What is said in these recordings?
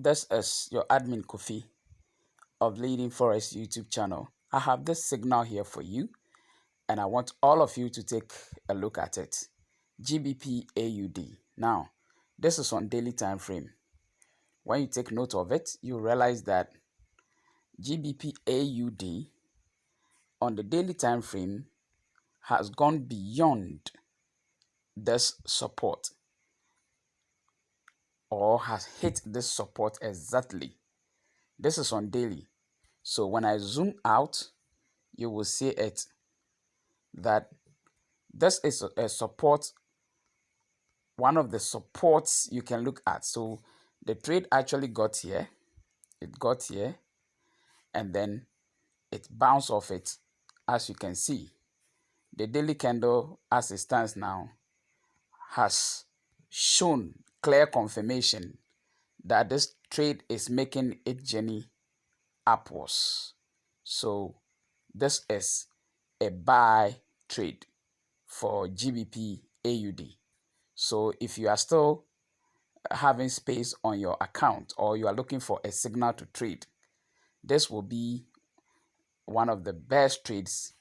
This is your admin Kofi of Leading Forex YouTube channel. I have this signal here for you, and I want all of you to take a look at it. GBPAUD. Now, this is on daily time frame. When you take note of it, you realize that GBPAUD on the daily time frame has gone beyond this support, or has hit this support exactly. This is on daily. So when I zoom out, you will see it that this is a support, one of the supports you can look at. So the trade actually got here, and then it bounced off it. As you can see, the daily candle as it stands now has shown clear confirmation that this trade is making its journey upwards. So this is a buy trade for GBP AUD. So if you are still having space on your account, or you are looking for a signal to trade, this will be one of the best trades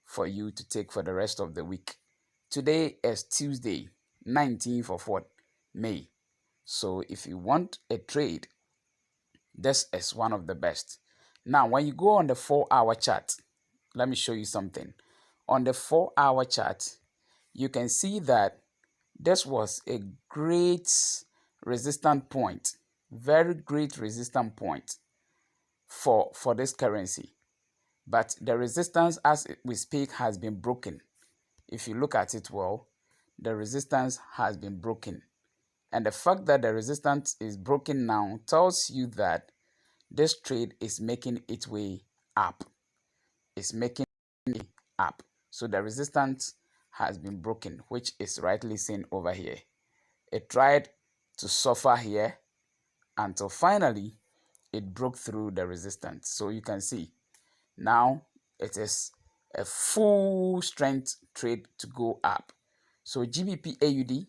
for you to take for the rest of the week. Today is Tuesday, 19th of May. So if you want a trade, this is one of the best. Now, when you go on the 4-hour chart, let me show you something. On the 4-hour chart, you can see that this was a great resistance point, very great resistance point for this currency. But the resistance as we speak has been broken. If you look at it well, the resistance has been broken. And the fact that the resistance is broken now tells you that this trade is making its way up. It's making it up. So the resistance has been broken, which is rightly seen over here. It tried to suffer here until finally it broke through the resistance. So you can see now it is a full strength trade to go up. So GBP AUD,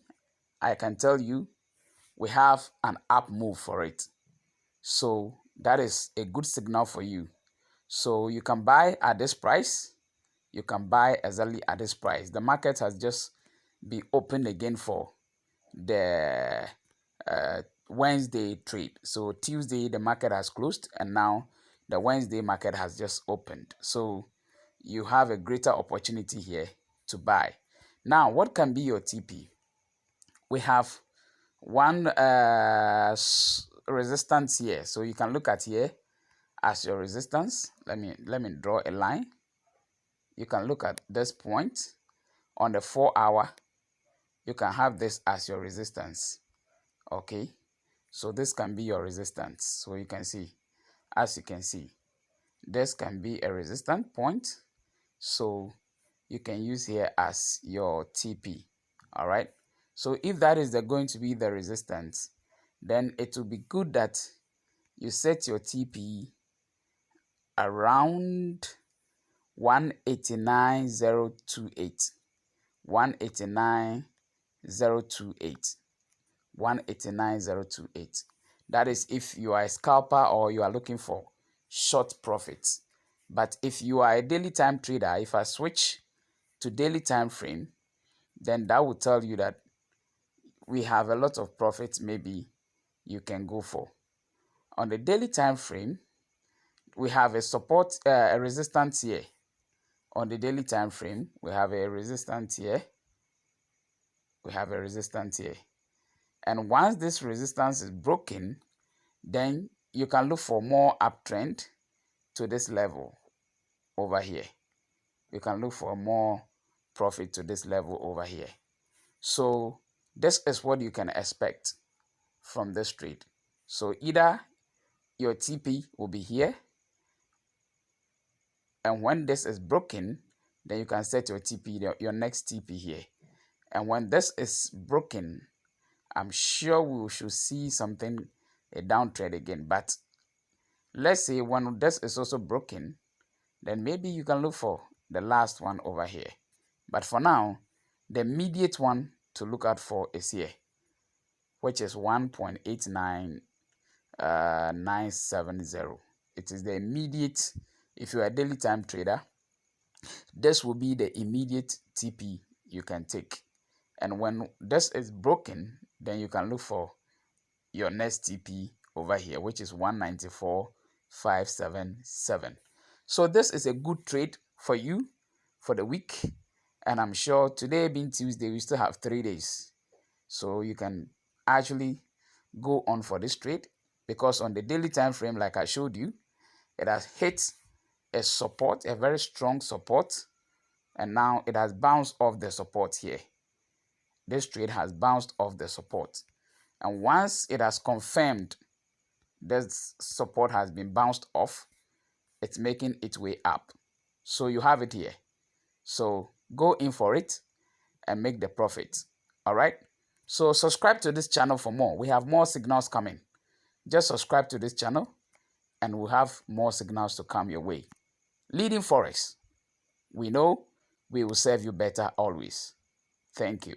I can tell you, we have an up move for it. So that is a good signal for you. So you can buy at this price. You can buy exactly at this price. The market has just been opened again for the Wednesday trade. So Tuesday the market has closed, and now the Wednesday market has just opened. So you have a greater opportunity here to buy. Now, what can be your TP? We have one resistance here. So you can look at here as your resistance. Let me draw a line. You can look at this point on the 4-hour. You can have this as your resistance. Okay, so this can be your resistance. So you can see, as you can see, this can be a resistance point. So you can use here as your TP. All right. So if that is going to be the resistance, then it will be good that you set your TP around 189.028. 189.028. 189.028. That is if you are a scalper or you are looking for short profits. But if you are a daily time trader, if I switch to daily time frame, then that will tell you that we have a lot of profits maybe you can go for. On the daily time frame, we have a support, a resistance here. On the daily time frame, we have a resistance here. We have a resistance here. And once this resistance is broken, then you can look for more uptrend to this level over here. You can look for more profit to this level over here. So this is what you can expect from this trade. So either your TP will be here, and when this is broken, then you can set your TP, your next TP here. And when this is broken, I'm sure we should see something, a downtrend again. But let's say when this is also broken, then maybe you can look for the last one over here. But for now, the immediate one to look out for is here, which is 1.89 970. It is the immediate, if you are a daily time trader, this will be the immediate TP you can take. And when this is broken, then you can look for your next TP over here, which is 194.577. So this is a good trade for you for the week. And I'm sure today being Tuesday, we still have 3 days. So you can actually go on for this trade, because on the daily time frame, like I showed you, it has hit a support, a very strong support, and now it has bounced off the support here. This trade has bounced off the support, and once it has confirmed this support has been bounced off, it's making its way up. So you have it here. So go in for it and make the profit. All right, so subscribe to this channel for more. We have more signals coming. Just subscribe to this channel and we'll have more signals to come your way. Leading Forex, we know we will serve you better always. Thank you.